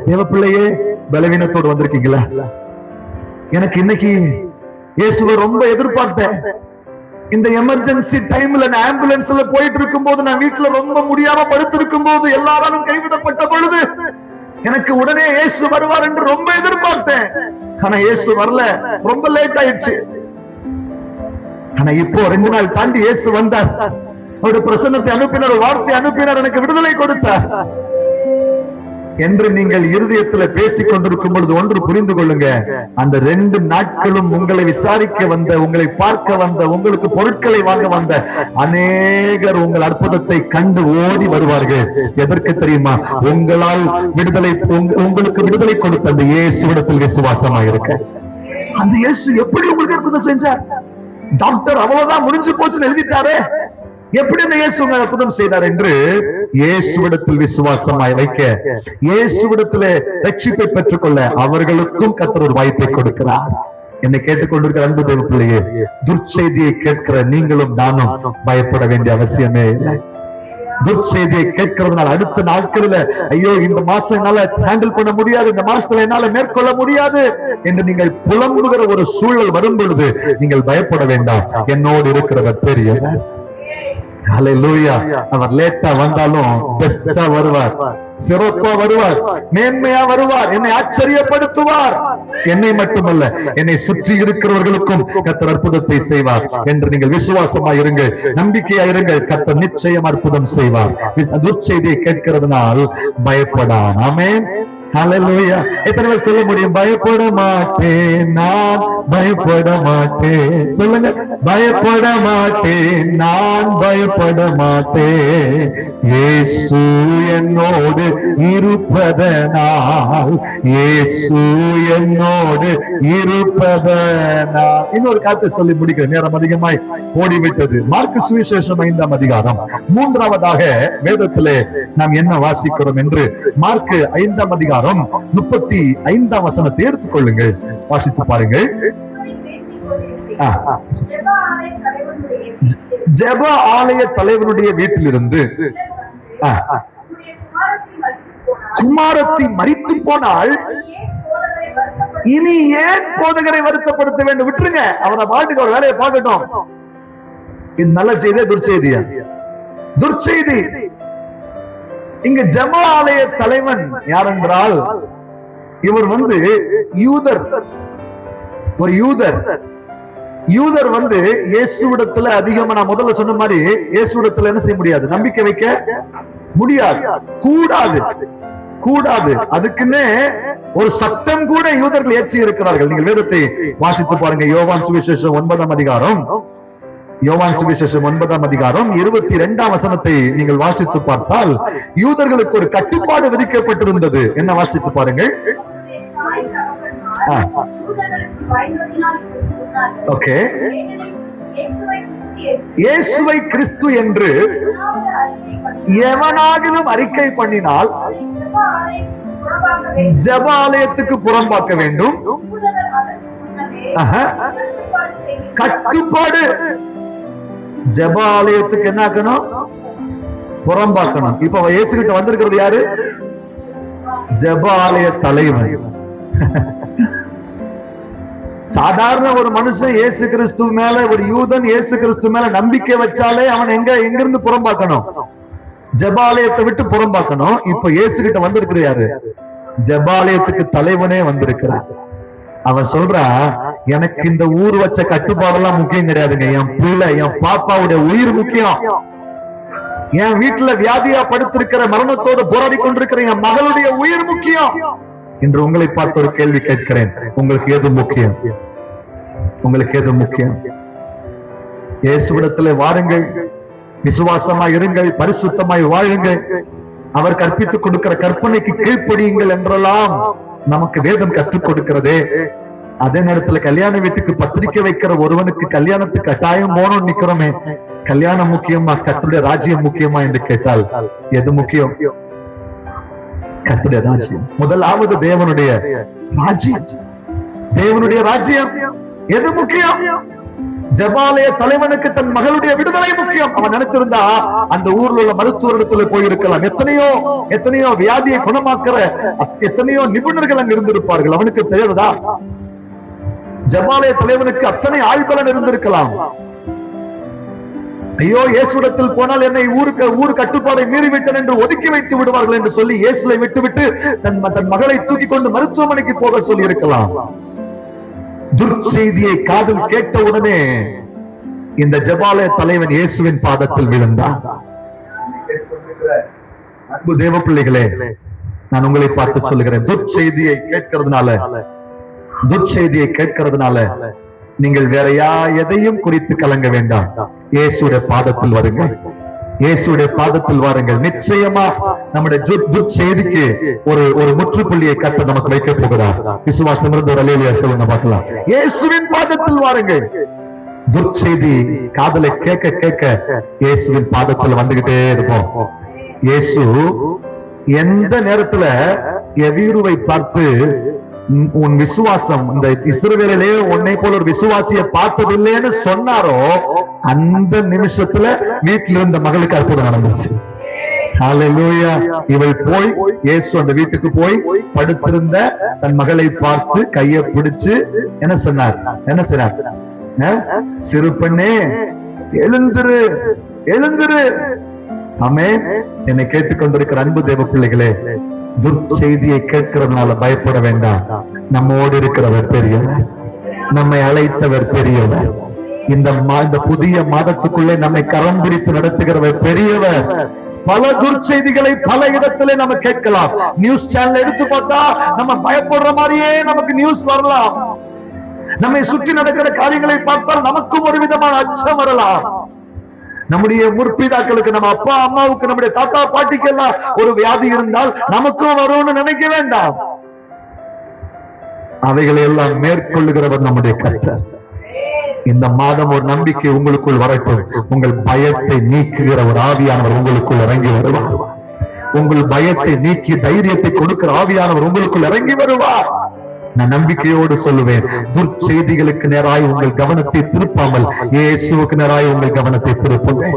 தேவ பிள்ளையே, பலவீனத்தோடு வந்திருக்கீங்களா? எனக்கு இன்னைக்கு இயேசுவை ரொம்ப எதிர்பார்த்தேன். இந்த எமர்ஜென்சி டைம்ல நான் ஆம்புலன்ஸ்ல போயிட்டு இருக்கும் போது, நான் வீட்டுல ரொம்ப முடியாம படுத்திருக்கும் போது, எல்லாராலும் கைவிடப்பட்ட பொழுது எனக்கு உடனே இயேசு வருவார் என்று ரொம்ப எதிர்பார்த்தேன். ஆனா இயேசு வரல, ரொம்ப லேட் ஆயிடுச்சு. ஆனா இப்போ 2 நாள் தாண்டி இயேசு வந்தார். அவருடைய பிரசன்னத்தை அனுப்பினார், வார்த்தை அனுப்பினார், எனக்கு விடுதலை கொடுத்தார் என்று நீங்கள் இருதயத்துல பேசிக் கொண்டிருக்கும் பொழுது ஒன்று புரிந்து கொள்ளுங்க. அந்த 2 நாட்களும் உங்களை விசாரிக்க வந்த, உங்களை பார்க்க வந்த, உங்களுக்கு பொருட்களை வாங்க வந்த அநேகர் உங்கள் அற்புதத்தை கண்டு ஓடி வருவார்கள். எதற்கு தெரியுமா? உங்களால் விடுதலை, உங்களுக்கு விடுதலை கொடுத்த அந்த இயேசுவிடத்தில் விசுவாசமாக இருக்க. அந்த இயேசு எப்படி உங்களுக்கு அற்புதம் செஞ்சார்? டாக்டர் அவ்வளவுதான் முடிஞ்சு போச்சுன்னு எழுதிட்டாரே, எப்படி அந்த இயேசு அற்புதம் செய்தார் என்று இயேசுவிடத்தில் விசுவாசமாய் வைக்க, இயேசுவிடத்திலே ரட்சிப்பை பெற்றுக்கொள்ள அவர்களுக்கும் கர்த்தர் ஒரு வாய்ப்பை கொடுக்கிறார். என்னை கேட்டுக்கொண்டிருக்கிற அன்பு தேவ பிள்ளையே, துர்ச்செய்தியை கேட்கிற நீங்களும் நானும் பயப்பட வேண்டிய அவசியமே இல்லை. துர்ச்செய்தியை கேட்கிறதுனால அடுத்த நாட்களில் ஐயோ இந்த மாசம் என்னால ஹேண்டில் பண்ண முடியாது, இந்த மாசத்துல என்னால மேற்கொள்ள முடியாது என்று நீங்கள் புலம்புகிற ஒரு சூழல் வரும் பொழுது நீங்கள் பயப்பட வேண்டாம். என்னோடு இருக்கிறவர் பெரியவர். ஹalleluya. அவர் லேட்டா வந்தாலும் பெஸ்டா வருவார், சிறப்பா வருவார், மேன்மையா வருவார், என்னை ஆச்சரியப்படுத்துவார். என்னை மட்டுமல்ல, என்னை சுற்றி இருக்கிறவர்களுக்கும் கர்த்தர் அற்புதத்தை செய்வார் என்று நீங்கள் விசுவாசமா இருங்கள், நம்பிக்கையா இருங்கள். கர்த்தர் நிச்சயம் அற்புதம் செய்வார். துர்ச்செய்தியை கேட்கிறதுனால் பயப்படான். ஆமென். ஹalleluya. எத்தனை பேர் சொல்ல முடியும்? பயப்பட மாட்டேன், நான் பயப்பட மாட்டேன். சொல்லுங்க, பயப்பட மாட்டேன், நான் பயப்பட மாட்டேன். இயேசு என்னோடு இருப்பதனால், இயேசு என்னோடு இருப்பதனால். இன்னொரு காரியத்தை சொல்லி முடிக்கிற நேரம் அதிகமாய் ஓடிவிட்டது. மார்க்கு சுவிசேஷம் 5ஆம் அதிகாரம் 3ஆவதாக வேதத்திலே நாம் என்ன வாசிக்கிறோம் என்று மார்க்கு 5ஆம் அதிகாரம் 35ஆம் வசனத்தை எடுத்துக்கொள்ளுங்கள், வாசித்து பாருங்கள். ஜெப ஆலய தலைவனுடைய வீட்டிலிருந்து குமாரத்தி மரித்து போனால் இனி ஏன் போதகரை வருத்தப்படுத்த வேண்டும்? விட்டுருங்க, அவரை பாட்டுக்கு அவர் வேலையை பார்க்கட்டும். இது நல்ல செய்தியா துர்ச்செய்தியா? துர்ச்செய்தி. இங்க ஜெப ஆலய தலைவன் யார் என்றால், இவர் யூதர், ஒரு யூதர். யூதர் இயேசுவிடத்துல அதிகமா, நான் முதல்ல சொன்ன மாதிரி, இயேசுவிடத்துல என்ன செய்ய முடியாது? நம்பிக்கை வைக்க முடியாது, கூடாது, கூடாது. அதுக்குன்னு ஒரு சட்டம் கூட யூதர்கள் ஏற்றி இருக்கிறார்கள். நீங்கள் வேதத்தை வாசித்து பாருங்க. யோவான் சுவிசேஷம் 9ஆம் அதிகாரம், யோவான் சுவிசேஷம் 9ஆம் அதிகாரம் 22ஆம் வசனத்தை நீங்கள் வாசித்து பார்த்தால், யூதர்களுக்கு ஒரு கட்டுப்பாடு விதிக்கப்பட்டிருந்தது. என்ன வாசித்து பாருங்கள். ஓகே. இயேசுவை கிறிஸ்து என்று எவனாகிலும் அறிக்கை பண்ணினால் ஜெப ஆலயத்துக்கு புறம்பாக்க வேண்டும். கட்டுப்பாடு. ஜெப ஆலயத்துக்கு என்ன ஆக்கணும்? புறம்பாக்கணும். இப்ப இயேசு கிட்ட வந்திருக்கிறது யாரு? ஜெப ஆலய தலைவன். சாதாரண ஒரு மனுஷன் இயேசு கிறிஸ்து மேல, ஒரு யூதன் இயேசு கிறிஸ்து மேல நம்பிக்கை வச்சாலே அவன் எங்கிருந்து புறம்பாக்கணும்? ஜெப ஆலயத்தை விட்டு புறம்பாக்கணும். இப்ப இயேசு கிட்ட வந்திருக்கிற யாரு? ஜெப ஆலயத்துக்கு தலைவனே வந்திருக்கிறார். அவன் சொல்றா, எனக்கு இந்த ஊர் வச்ச கட்டுப்பாடெல்லாம் முக்கியம் கிடையாதுங்க, என் பிள்ளை, என் பாப்பாவுடைய உயிர் முக்கியம். என் வீட்டுல வியாதியா படுத்திருக்கிற, மரணத்தோடு போராடி கொண்டிருக்கிற என் மகளுடைய உயிர் முக்கியம். இன்று உங்களை பார்த்து ஒரு கேள்வி கேட்கிறேன், உங்களுக்கு எது முக்கியம்? உங்களுக்கு எது முக்கியம்? இயேசுவிடத்திலே வாருங்கள், விசுவாசமாய் இருங்கள், பரிசுத்தமாய் வாழுங்கள், அவர் கற்பித்துக் கொடுக்கிற கற்பனைக்கு கீழ்ப்படியுங்கள் என்றெல்லாம் நமக்கு வேதம் கற்றுக் கொடுக்கிறதே. அதே நேரத்துல கல்யாண வீட்டுக்கு பத்திரிக்கை வைக்கிற ஒருவனுக்கு கல்யாணத்துக்கு கட்டாயம் போனோம் நிக்கிறோமே, கல்யாணம் முக்கியமா கர்த்தருடைய ராஜ்யம் முக்கியமா என்று கேட்டால் எது முக்கியம்? கர்த்தருடைய ராஜ்யம். முதலாவது தேவனுடைய ராஜ்யம். தேவனுடைய ராஜ்யம் எது முக்கியம்? ஜெபாலய தலைவனுக்கு தன் மகளுடைய விடுதலை முக்கியம். அவன் நினைச்சிருந்தா அந்த ஊர்ல உள்ள மருத்துவரிடத்துல போயிருக்கலாம். எத்தனையோ வியாதியை குணமாக்குற எத்தனையோ நிபுணர்கள் அங்க இருந்திருப்பார்கள். அவனுக்கு தெரியாததா? ஜெபாலய தலைவனுக்கு அத்தனை ஆள்பலன் இருந்திருக்கலாம். ஐயோ, இயேசுவிடத்தில் போனால் என்னை ஊர் கட்டுப்பாடை மீறிவிட்டேன் என்று ஒதுக்கி வைத்து விடுவார்கள் என்று சொல்லி இயேசுவை விட்டுவிட்டு தன் மகளை தூக்கி கொண்டு மருத்துவமனைக்கு போக சொல்லி இருக்கலாம். துர்ச்செய்தியை காதில் கேட்ட உடனே இந்த ஜெபாலய தலைவன் இயேசுவின் பாதத்தில் விழுந்தான். அன்பு தேவ பிள்ளைகளே, நான் உங்களை பார்த்து சொல்லுகிறேன், துர்ச்செய்தியை கேட்கிறதுனால நீங்கள் வேற எதையும் குறித்து கலங்க வேண்டாம். இயேசுடைய பாதத்தில் வருங்கள், இயேசுடைய பாதத்தில் வாருங்கள். நிச்சயமா நம்முடைய துர்ச்செய்திக்கு ஒரு முற்றுப்புள்ளியை கர்த்தர் நமக்கு வைக்க போகிறார். விசுவாசம் இருந்து ஒரு அல்லேலூயா சொல்லுங்க பார்க்கலாம். இயேசுவின் பாதத்தில் வாருங்கள். துர்ச்செய்தி காதலை கேட்க கேட்க இயேசுவின் பாதத்தில் வந்துகிட்டே இருப்போம். இயேசு எந்த நேரத்துல எவீருவை பார்த்து உன் விசுவாசம் இந்த இஸ்ரவேலிலே உன்னை போல ஒரு விசுவாசியை பார்த்ததில்லைன்னு சொன்னாரோ அந்த நிமிஷத்துல வீட்டில இருந்த மகளுக்கு அற்புதம் நடந்துச்சு. ஹல்லேலூயா. இவள் போய் இயேசு அந்த வீட்டுக்கு போய் படுத்திருந்த தன் மகளை பார்த்து கையை பிடிச்சு என்ன சொன்னார்? சிறு பெண்ணே எழுந்திரு, எழுந்திரு. ஆமென். என்னை கேட்டுக்கொண்டிருக்கிற அன்பு தேவ பிள்ளைகளே, துர்ச்செய்தியை கேட்கிறதுனால பயப்பட வேண்டாம். நம்மோடு இருக்கிறவர் பெரியவர், நம்மை அழைத்தவர் பெரியவர், இந்த புதிய மாதத்துக்குள்ளே நம்மை கரம் பிடித்து நடத்துகிறவர் பெரியவர். பல துர்ச்செய்திகளை பல இடத்திலே நம்ம கேட்கலாம். நியூஸ் சேனல் எடுத்து பார்த்தா நம்ம பயப்படுற மாதிரியே நமக்கு நியூஸ் வரலாம். நம்மை சுற்றி நடக்கிற காரியங்களை பார்த்தால் நமக்கும் ஒரு விதமான அச்சம் வரலாம். நம்முடைய முற்பிதாக்களுக்கு, நம்ம அப்பா அம்மாவுக்கு, நம்முடைய தாத்தா பாட்டிக்கு எல்லாம் ஒரு வியாதி இருந்தால் நமக்கும் வரும்னு நினைக்க வேண்டாம். அவைகளை எல்லாம் மேற்கொள்ளுகிறவர் நம்முடைய கர்த்தர். இந்த மாதம் ஒரு நம்பிக்கை உங்களுக்குள் வரட்டும். உங்கள் பயத்தை நீக்குகிற ஒரு ஆவியானவர் உங்களுக்குள் இறங்கி வருவார். உங்கள் பயத்தை நீக்கி தைரியத்தை கொடுக்கிற ஆவியானவர் உங்களுக்குள் இறங்கி வருவார். நான் நம்பிக்கையோடு சொல்லுவேன், துர்ச்செய்திகளுக்கு நேராய் உங்கள் கவனத்தை திருப்பாமல் இயேசுவுக்கு நேராய் உங்கள் கவனத்தை திருப்புங்கள்.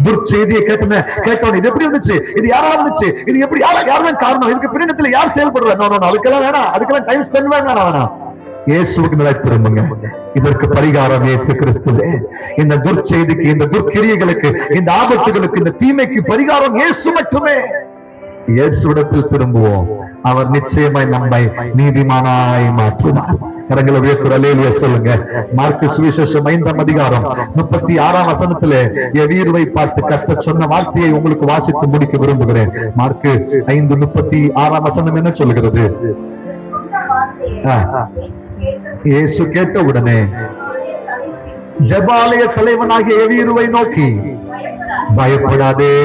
துர்ச்செய்தியை கேட்டோம், இது எப்படி வந்துச்சு, இது யாரால வந்துச்சு, இது எப்படி யார்தான் காரணம், இதுக்கு பின்னத்துல யார் செயல்படுற, அதுக்கெல்லாம் வேணாம், அதுக்கெல்லாம் டைம் ஸ்பெண்ட் வேணாம். இயேசுவுக்கு நேராய் திரும்புங்க. இதற்கு பரிகாரம் இயேசு கிறிஸ்துவே. இந்த துர்ச்செய்திக்கு, இந்த துர்க்கிரியைகளுக்கு, இந்த ஆபத்துகளுக்கு, இந்த தீமைக்கு பரிகாரம் இயேசு மட்டுமே. இயேசுவிடத்தில் திரும்புவோம். அவர் நிச்சயமாய் நம்மை நீதிமானாய் மாற்றுவார். கரங்களை உயர்த்தி அல்லேலூயா சொல்லுங்க. மார்க்கு சுவிசேஷம் 5ஆம் அதிகாரம் 36ஆம் வசனத்திலே எவீருவை பார்த்து கர்த்தர் சொன்ன வார்த்தையை உங்களுக்கு வாசித்து முடிக்க விரும்புகிறேன். மார்க்கு 5:36ஆம் வசனம் என்ன சொல்கிறது? இயேசு கேட்ட உடனே ஜெபாலய தலைவனாகிய எவீருவை நோக்கி, பயப்படாதே,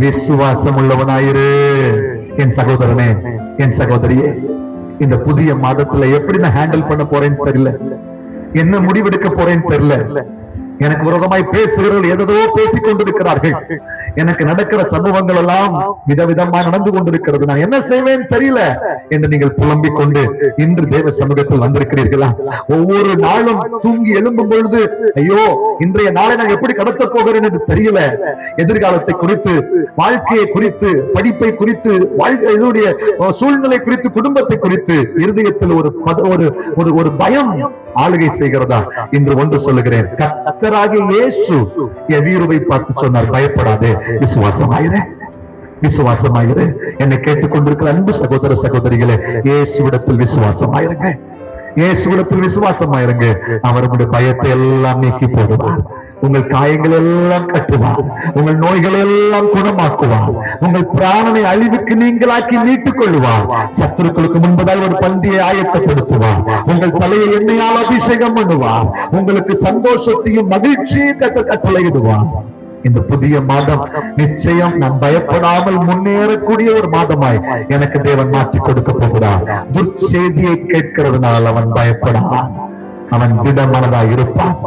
விசுவாசம் உள்ளவனாயிரு. என் சகோதரனே, என் சகோதரியே, இந்த புதிய மாதத்துல எப்படி நான் ஹேண்டில் பண்ண போறேன்னு தெரியல, என்ன முடிவெடுக்க போறேன்னு தெரியல. எனக்கு விரோதமாய் பேசுகிறவர்கள் ஏதோ பேசிக் கொண்டிருக்கிறார்கள். எனக்கு நடக்கிற சம்பவங்கள் எல்லாம் விதவிதமா நடந்து கொண்டிருக்கிறது. நான் என்ன செய்வேன் தெரியல என்று நீங்கள் புலம்பிக் கொண்டு இன்று தேவ சமூகத்தில் வந்திருக்கிறீர்களா? ஒவ்வொரு நாளும் தூங்கி எழும்பும் பொழுது, ஐயோ, இன்றைய நாளை நான் எப்படி கடத்த போகிறேன் என்று தெரியல. எதிர்காலத்தை குறித்து, வாழ்க்கையை குறித்து, படிப்பை குறித்து, இதனுடைய சூழ்நிலை குறித்து, குடும்பத்தை குறித்து இருதயத்தில் ஒரு பயம் ஆளுகை செய்கிறதா? இன்று ஒன்று சொல்லுகிறேன், கர்த்தராகிய இயேசு எவீருவை பார்த்து சொன்னார், பயப்படாதே, விசுவாசமாயிரு, விசுவாசமாயிரு. என்னை கேட்டுக்கொண்டிருக்கிற அன்பு சகோதர சகோதரிகளே, இயேசுவிடத்தில் விசுவாசமாயிருங்க, இயேசுவிடத்தில் விசுவாசமாயிருங்க. அவருடைய பயத்தை எல்லாம் நீக்கி போடுவார். உங்கள் காயங்கள் எல்லாம் கட்டுவார். உங்கள் நோய்கள் எல்லாம் குணமாக்குவார். உங்கள் பிராணனை அழிவுக்கு நீங்களாக்கி மீட்டுக் கொள்ளுவார். சத்துருக்களுக்கு முன்பதால் ஒரு பந்தியை ஆயத்தப்படுத்துவார். உங்கள் தலையை எண்ணெயால் அபிஷேகம் பண்ணுவார். உங்களுக்கு சந்தோஷத்தையும் மகிழ்ச்சியும் கட்டளையிடுவார். இந்த புதிய மாதம் நிச்சயம் நான் பயப்படாமல் முன்னேறக்கூடிய ஒரு மாதமாய் எனக்கு தேவன் மாற்றி கொடுக்க போகிறார். துர்ச்செய்தியை கேட்கிறதுனால் அவன் பயப்படான், அவன் திடமனதாய் இருப்பான்.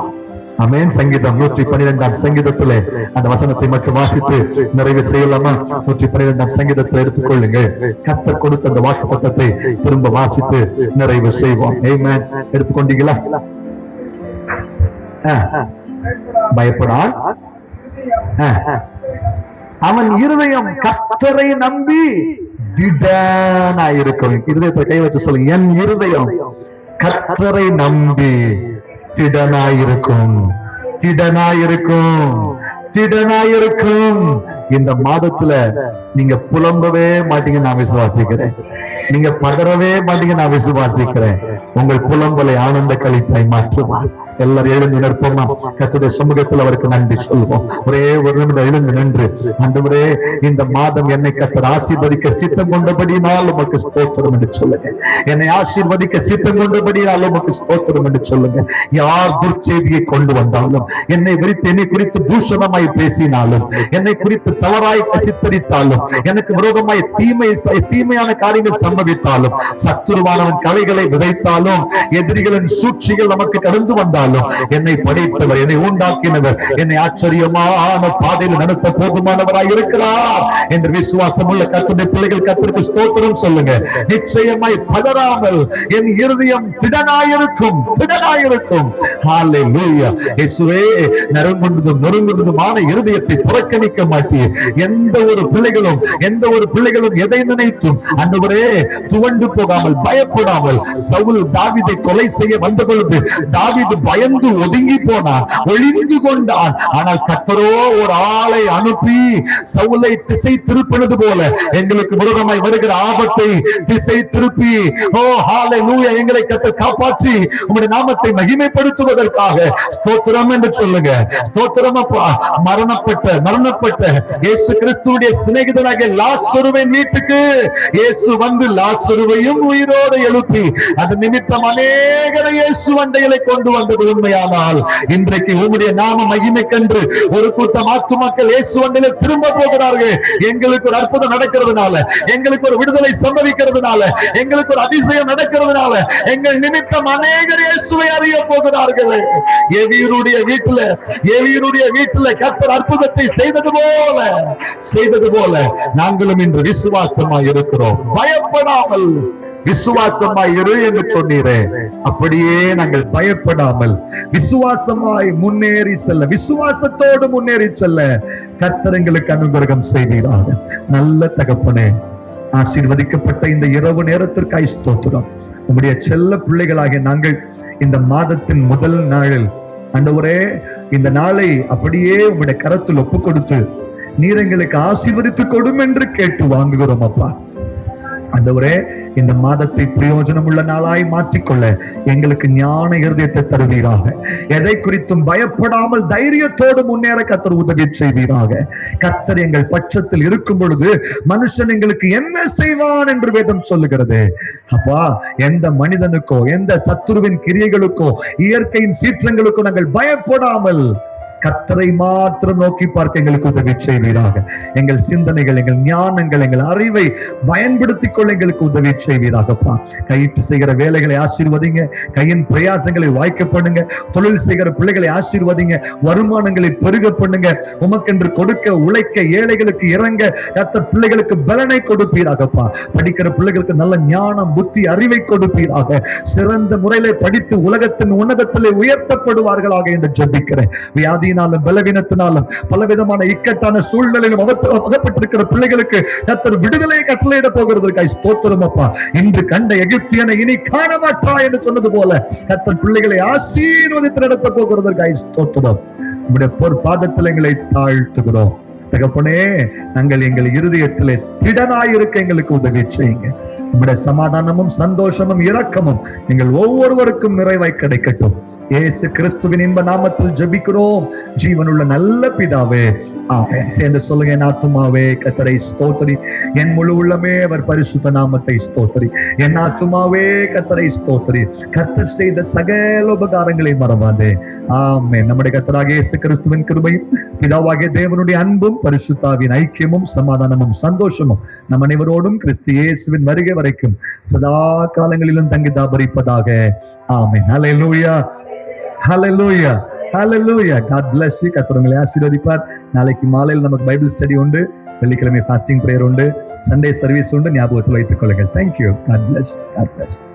ஆமென். சங்கீதம் 112 சங்கீதத்திலே அந்த வசனத்தை மட்டும் வாசித்து நிறைவு செய்யலாமா? 112 சங்கீதத்தை எடுத்துக்கொள்ளுங்க. கர்த்தர் கொடுத்த அந்த வாக்குத்தத்தத்தை திரும்ப வாசித்து நிறைவு செய்வோம். ஆமென். எடுத்துக்கொண்டீங்களா? பயப்படான், அவன் இருதயம் கர்த்தரை நம்பி திடனாயிருக்கும். இருதயத்தை கை வச்சு சொல்லுங்க, என் இருதயம் கர்த்தரை நம்பி திடனாயிருக்கும், திடனாயிருக்கும், திடனாயிருக்கும். இந்த மாதத்துல நீங்க புலம்பவே மாட்டீங்க, நான் விசுவாசிக்கிறேன். நீங்க பதறவே மாட்டீங்க, நான் விசுவாசிக்கிறேன். உங்கள் புலம்பலை ஆனந்த களிப்பாய் மாற்றுவார். எல்லாரும் எழுந்து நிற்போமா? கர்த்தருடைய சமூகத்தில் அவருக்கு நன்றி சொல்வோம். ஒரே ஒரு நிமிடம் எழுந்து நின்று, ஆண்டவரே இந்த மாதம் என்னை கர்த்தர் ஆசீர்வதிக்க சித்தம் கொண்டபடியினால் உமக்கு ஸ்தோத்திரம் என்று சொல்லுங்க. என்னை ஆசீர்வதிக்க சித்தம் கொண்டபடியினால் உமக்கு ஸ்தோத்திரம் என்று சொல்லுங்க. யார் துர்ச்செய்தியை கொண்டு வந்தாலும், என்னை குறித்து பூஷணமாய் பேசினாலும், என்னை குறித்து தவறாய் சித்தரித்தாலும், எனக்கு விரோதமாய் தீமையான காரியங்கள் சம்பவித்தாலும், சத்துருவானவன் கலைகளை விதைத்தாலும், எதிரிகளின் சூழ்ச்சிகள் நமக்கு கடந்து வந்தாலும், என்னை படைத்தவர், என்னை உண்டாக்கினவர், என்னை ஆச்சரியமான பாதையில் நடத்த போதுமானவராய் இருக்கிறார் என்று விசுவாசம் உள்ள கர்த்தருடைய பிள்ளைகள் கர்த்தருக்கு ஸ்தோத்திரம் சொல்லுங்க. நிச்சயமாய் பதறாமல் என் இருதயம் திடனாயிருக்கும், திடனாயிருக்கும். ஹல்லேலூயா. இயேசுவே, நொறுங்குண்டதுமான இருதயத்தை புறக்கணிக்க மாட்டீர். எந்த ஒரு பிள்ளைகளும் எதை நினைத்தும் ஆண்டவரே துவண்டு போகாமல், பயப்படாமல், சவுல் தாவீதை கொலை செய்ய வந்த பொழுது தாவீது பயந்து ஒதுங்கி போனான், ஒளிந்து கொண்டான். ஆனால் கர்த்தரோ ஒரு ஆளை அனுப்பி சவுலை திசை திருப்பினது போல எங்களுக்கு விரோதமாய் வருகிற ஆபத்தை திசை திருப்பி, ஓ ஹல்லேலூயா, எங்களை கர்த்தர் காப்பாற்றி உம்முடைய நாமத்தை மகிமைப்படுத்துவதற்காக ஸ்தோத்திரம் என்று சொல்லுங்க. ஸ்தோத்திரம் அப்பா. மரணப்பட்ட இயேசு கிறிஸ்துவுடைய சிநேகிதனாகிய லாசருவின் வீட்டுக்கு இயேசு வந்து லாசருவையும் உயிரோடு எழுப்பி அது நிமித்தம் அநேகரை இயேசு அண்டையிலே கொண்டு வந்தது உண்மையானால், இன்றைக்கு உம்முடைய நாம மகிமைக்கென்று ஒரு கூட்டம் ஆத்துமாக்கள் இயேசு அண்டையிலே திரும்ப போகிறார்கள். எங்களுக்கு ஒரு அற்புதம் நடக்கிறதுனால, எங்களுக்கு ஒரு விடுதலை சம்பவிக்கிறதுனால, எங்களுக்கு ஒரு அதிசயம் நடக்கிறதுனால, எங்கள் நிமித்தம் அநேகர் இயேசுவை அறிய போகிறார்கள். எவியருடைய வீட்டில கர்த்தர் அற்புதத்தை செய்தது போல நாங்களும் இன்று விசுவாசமாய் இருக்கிறோம். பயப்படாமல் விசுவாசமாய் இரு என்று சொன்னீரே, அப்படியே நாங்கள் பயப்படாமல் விசுவாசமாய் முன்னேறி செல்ல, விசுவாசத்தோடு முன்னேறி செல்ல கர்த்தர் எங்களுக்கு அனுகிரகம் செய்வீராக. நல்ல தகப்பனே, ஆசீர்வதிக்கப்பட்ட இந்த இரவு நேரத்திற்காய் ஸ்தோத்திரம். உம்முடைய செல்ல பிள்ளைகளாகிய நாங்கள் இந்த மாதத்தின் முதல் நாளில் ஆண்டவரே இந்த நாளை அப்படியே உம்முடைய கரத்தில் ஒப்பு கொடுத்து நீர் எங்களுக்கு ஆசீர்வதித்து கொடும் என்று கேட்டு வாங்குகிறோம் அப்பா. ஆண்டவரே, இந்த மாதத்தை பிரயோஜனம் உள்ள நாளாய் மாற்றிக்கொள்ள எங்களுக்கு ஞான இருதயத்தை தருவீராக. எதை குறித்தும் பயப்படாமல் தைரியத்தோடு முன்னேற கர்த்தர் உதவி செய்வீராக. கர்த்தர் எங்கள் பட்சத்தில் இருக்கும் பொழுது மனுஷன் எங்களுக்கு என்ன செய்வான் என்று வேதம் சொல்லுகிறது. அப்பா, எந்த மனிதனுக்கோ, எந்த சத்துருவின் கிரியைகளுக்கோ, இயற்கையின் சீற்றங்களுக்கோ நாங்கள் பயப்படாமல் கர்த்தரை மாத்திரம் நோக்கி பார்க்க எங்களுக்கு உதவி செய்வீராக. எங்கள் சிந்தனைகள், எங்கள் ஞானங்கள், எங்கள் அறிவை பயன்படுத்திக் கொள்ள எங்களுக்கு உதவி செய்வீராகப்பா. கையிட்டு செய்கிற வேலைகளை ஆசீர்வதிங்க, கையின் பிரயாசங்களை வாய்க்க பண்ணுங்க. தொழில் செய்கிற பிள்ளைகளை ஆசீர்வதிங்க, வருமானங்களை பெருக பண்ணுங்க. உமக்கென்று கொடுக்க, உழைக்க, ஏழைகளுக்கு இறங்க கர்த்தர் பிள்ளைகளுக்கு பலனை கொடுப்பீராகப்பா. படிக்கிற பிள்ளைகளுக்கு நல்ல ஞானம், புத்தி, அறிவை கொடுப்பீராக. சிறந்த முறையிலே படித்து உலகத்தின் உன்னதத்திலே உயர்த்தப்படுவார்களாக என்று ஜெபிக்கிறேன். வியாதி பலவீனத்தினாலும் பலவிதமான இக்கட்டான சூழ்நிலையிலும் அகப்பட்டிருக்கிற பிள்ளைகளுக்கு கர்த்தர் விடுதலையை கட்டளையிட போகிறதற்காய் ஸ்தோத்திரம் அப்பா. இன்று கண்ட எகிப்தியனை இனி காண மாட்டா என்று சொன்னது போல கர்த்தர் பிள்ளைகளை ஆசீர்வதித்து நடத்த போகிறதற்காய் ஸ்தோத்திரம். உம்முடைய பொற்பாதத்தில் எங்களை தாழ்த்துகிறோம் தகப்பனே. நாங்கள் எங்கள் இருதயத்திலே திடனாயிருக்க எங்களுக்கு உதவி செய்யுங்க. உம்முடைய சமாதானமும் சந்தோஷமும் இரக்கமும் எங்கள் ஒவ்வொருவருக்கும் நிறைவாய் கிடைக்கட்டும். இயேசு கிறிஸ்துவின் இன்ப நாமத்தில் ஜெபிக்கிறோம் ஜீவனுள்ள நல்ல பிதாவே, ஆமென். சேர்ந்து சொல்லுங்க, என் ஆத்துமாவே கர்த்தரை ஸ்தோத்திரி, என் முழு உள்ளமே அவர் பரிசுத்த நாமத்தை ஸ்தோத்திரி. என் ஆத்துமாவே கர்த்தரை ஸ்தோத்திரி, கர்த்தர் செய்த சகல உபகாரங்களை மறவாதே. ஆமென். நம்முடைய கர்த்தராகிய இயேசு கிறிஸ்துவின் கிருபையும் பிதாவாகிய தேவனுடைய அன்பும் பரிசுத்தாவின் ஐக்கியமும் சமாதானமும் சந்தோஷமும் நம் அனைவரோடும் கிறிஸ்து இயேசுவின் வருகை வரைக்கும் சதா காலங்களிலும் தங்கி தாபரிப்பதாக. ஆமென். ஹல்லேலூயா, ஹல்லேலூயா, ஹல்லேலூயா. God bless you. கர்த்தர் உங்களை ஆசீர்வதிப்பார். நாளைக்கு மாலையில் நமக்கு பைபிள் ஸ்டடி உண்டு, வெள்ளிக்கிழமை ஃபாஸ்டிங் பிரேயர் உண்டு, சண்டே சர்வீஸ் உண்டு. ஞாபகத்தில் வைத்துக் கொள்ளுங்கள். Thank you. God bless you. God bless you.